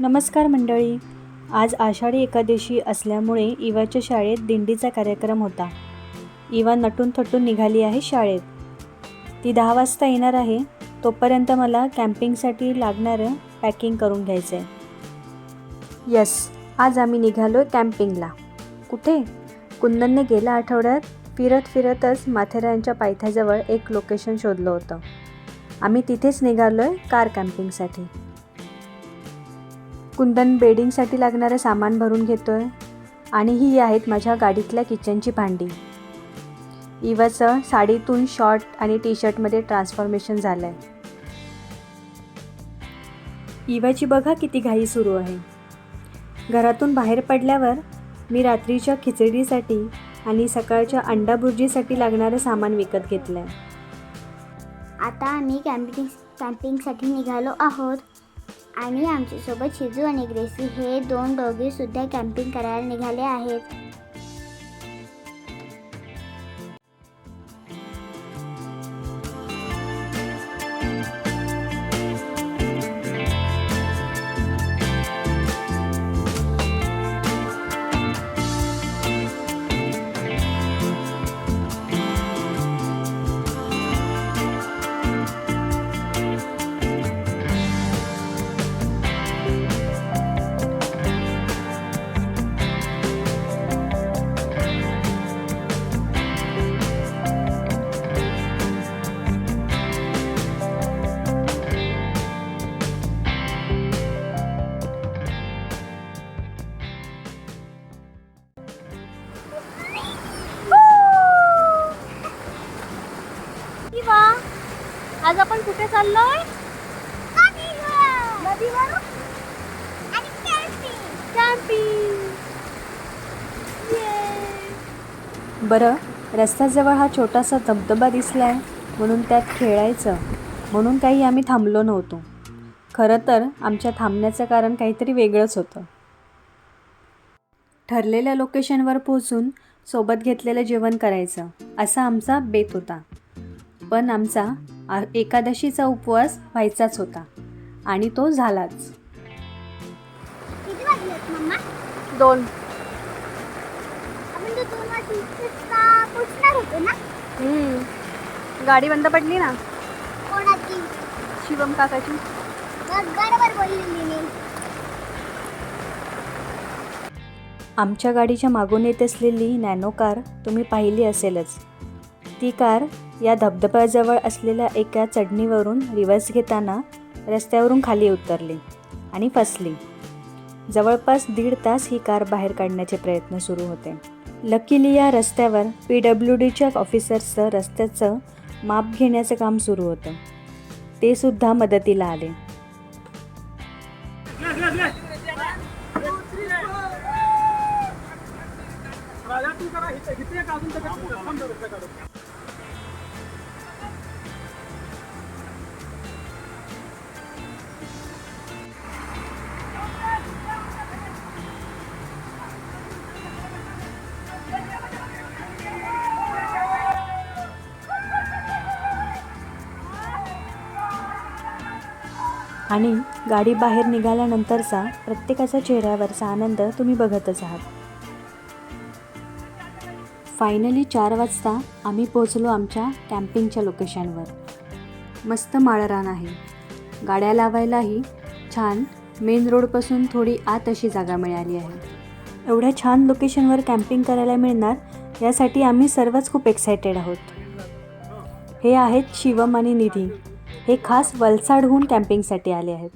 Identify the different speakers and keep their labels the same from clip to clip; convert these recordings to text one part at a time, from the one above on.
Speaker 1: नमस्कार मंडळी. आज आषाढी एकादशी असल्यामुळे इवाच्या शाळेत दिंडीचा कार्यक्रम होता. इवा नटून थटून निघाली आहे शाळेत. ती 10 वाजता येणार आहे. तोपर्यंत मला कॅम्पिंगसाठी लागणारं पॅकिंग करून घ्यायचं आहे. आज आम्ही निघालो कॅम्पिंगला. कुठे? कुंदनने गेल्या आठवड्यात फिरतच माथेरानच्या पायथ्याजवळ एक लोकेशन शोधलं होतं. आम्ही तिथेच निघालो आहे कार कॅम्पिंगसाठी. कुंदन बेडिंगसाठी लागणारं सामान भरून घेतोय आणि ही आहेत माझ्या गाडीतल्या किचनची भांडी. इवाचं साडीतून शॉर्ट आणि टी शर्टमध्ये ट्रान्सफॉर्मेशन झालं आहे. इवाची बघा किती घाई सुरू आहे. घरातून बाहेर पडल्यावर मी रात्रीच्या खिचडीसाठी आणि सकाळच्या अंडा भुर्जीसाठी लागणारं सामान विकत घेतलं आहे.
Speaker 2: आता आम्ही कॅम्पिंगसाठी निघालो आहोत आणि आमच्यासोबत शिजू आणि ग्रेसी हे दोघे सुद्धा कॅम्पिंग करायला निघाले आहेत.
Speaker 3: आज आपण कुठे चाललोय?
Speaker 2: नदीवर आणि कॅम्पिंग.
Speaker 1: बरं, रस्त्याजवळ हा छोटासा धबधबा दिसलाय म्हणून त्यात खेळायचं म्हणून काही आम्ही थांबलो नव्हतो. खरं तर आमच्या थांबण्याचं कारण काहीतरी वेगळंच होतं. ठरलेल्या लोकेशनवर पोहोचून सोबत घेतलेलं जेवण करायचं असा आमचा बेत होता. पण आमचा एकादशीचा उपवास व्हायचाच होता आणि तो झालाच.
Speaker 2: किती वाजलेत मम्मा?
Speaker 3: 2.
Speaker 2: आपण 2 वाजता पोहोचणार होतो ना?
Speaker 3: गाडी बंद पडली ना,
Speaker 2: कोणाची?
Speaker 3: शिवम काकाची.
Speaker 2: बरोबर बोललेली मी.
Speaker 1: आमच्या गाडीच्या मागून येत असलेली नॅनो कार तुम्ही पाहिली असेलच. ती कार या धबधब्याजवळ असलेल्या एका चढणीवरून रिव्हर्स घेताना रस्त्यावरून खाली उतरली आणि फसली. जवळपास 1.5 तास ही कार बाहेर काढण्याचे प्रयत्न सुरू होते. लकीली या रस्त्यावर PWDच्या ऑफिसर्सचं रस्त्याचं माप घेण्याचं काम सुरू होतं. ते सुद्धा मदतीला आले. आणि गाडी बाहेर निघाल्यानंतरचा प्रत्येकाच्या चेहऱ्यावरचा आनंद तुम्ही बघतच आहात. फायनली 4 वाजता आम्ही पोहोचलो आमच्या कॅम्पिंगच्या लोकेशनवर. मस्त माळरान आहे. गाड्या लावायलाही छान मेन रोडपासून थोडी आत अशी जागा मिळाली आहे. एवढ्या छान लोकेशनवर कॅम्पिंग करायला मिळणार यासाठी आम्ही सर्वच खूप एक्सायटेड आहोत. हे आहेत शिवम आणि निधी. हे खास वलसाडहून कॅम्पिंगसाठी आले आहेत.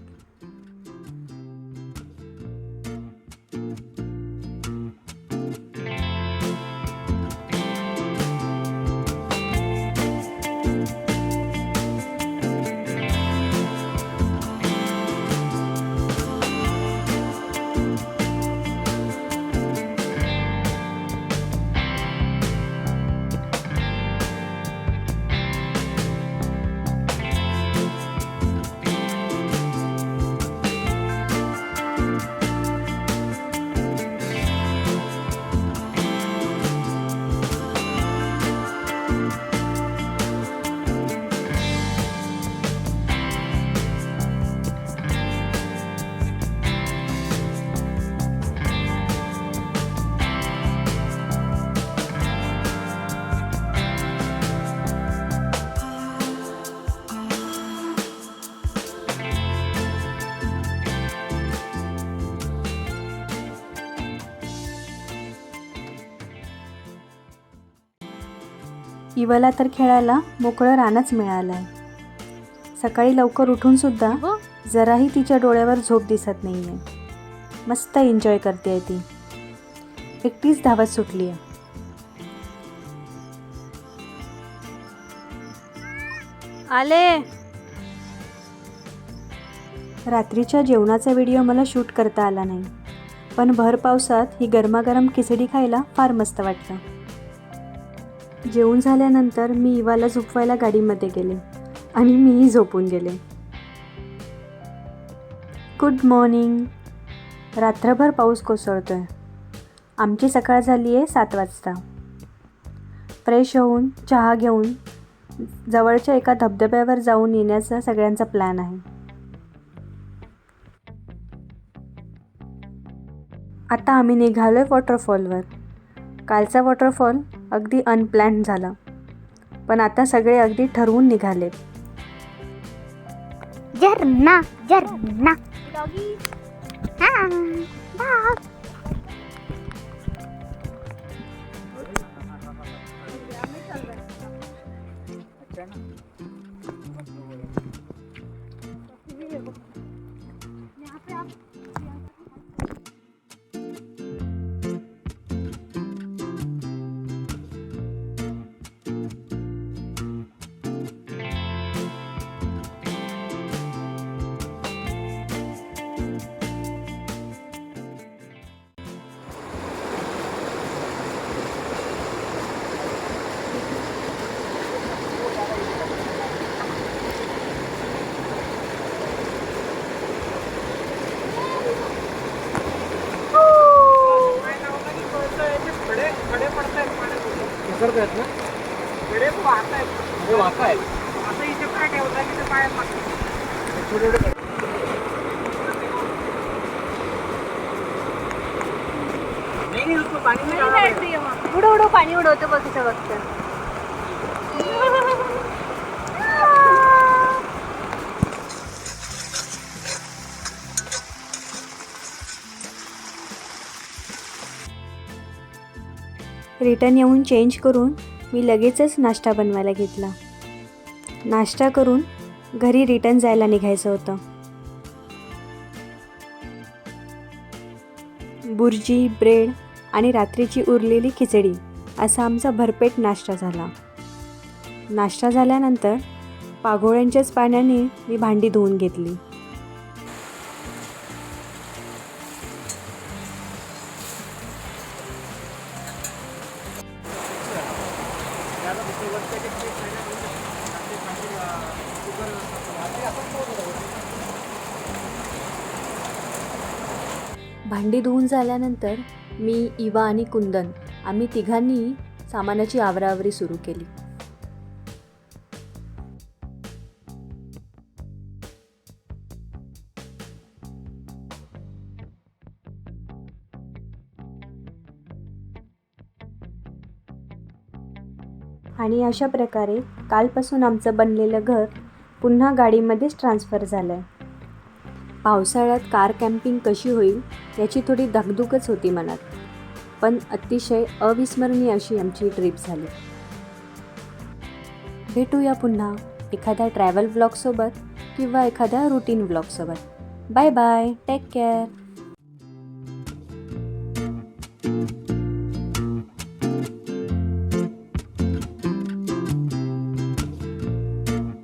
Speaker 1: इवाला तर खेळायला मोकळं रानच मिळालं आहे. सकाळी लवकर उठूनसुद्धा
Speaker 3: हो
Speaker 1: जराही तिच्या डोळ्यावर झोप दिसत नाही आहे. मस्त एन्जॉय करते आहे ती. एकटीच धावत सुटली आहे.
Speaker 3: आले.
Speaker 1: रात्रीच्या जेवणाचा व्हिडिओ मला शूट करता आला नाही, पण भर पावसात ही गरमागरम खिचडी खायला फार मस्त वाटतं. जेवण झाल्यानंतर मी इवाला झोपवायला गाडीमध्ये गेले आणि मीही झोपून गेले. Good morning. रात्रभर पाऊस कोसळतोय. आमची सकाळ झाली आहे 7 वाजता. फ्रेश होऊन चहा घेऊन जवळच्या एका धबधब्यावर जाऊन येण्याचा सगळ्यांचा प्लॅन आहे. आता आम्ही निघालोय वॉटरफॉलवर. कालचा वॉटरफॉल अगदी अनप्लॅन्ड झाला, पण आता सगळे अगदी ठरवून निघाले.
Speaker 2: झरना झरना
Speaker 3: डॉगी.
Speaker 2: हा बाय.
Speaker 3: उडो उडो पाणी उडवतो बघ इथं बघतं.
Speaker 1: रिटर्न येऊन चेंज करून मी लगेचच नाश्ता बनवायला घेतला. नाश्ता करून घरी रिटर्न जायला निघायचं होतं. बुर्जी, ब्रेड आणि रात्रीची उरलेली खिचडी असा आमचा भरपेट नाश्ता झाला. नाश्ता झाल्यानंतर पाघोळ्यांच्याच पाण्याने मी भांडी धुवून घेतली. भांडी धुवून झाल्यानंतर मी, इवा आणि कुंदन आम्ही तिघांनी सामानाची आवराआवरी सुरू केली. आणि अशा प्रकारे कालपासून आमचं बनलेलं घर पुन्हा गाडीमध्येच ट्रान्सफर झालं आहे. पावसाळ्यात कार कॅम्पिंग कशी होईल याची थोडी धाकधूकच होती मनात, पण अतिशय अविस्मरणीय अशी आमची ट्रिप झाली. भेटूया पुन्हा एखाद्या ट्रॅव्हल ब्लॉगसोबत किंवा एखाद्या रुटीन ब्लॉगसोबत. Bye bye. Take care.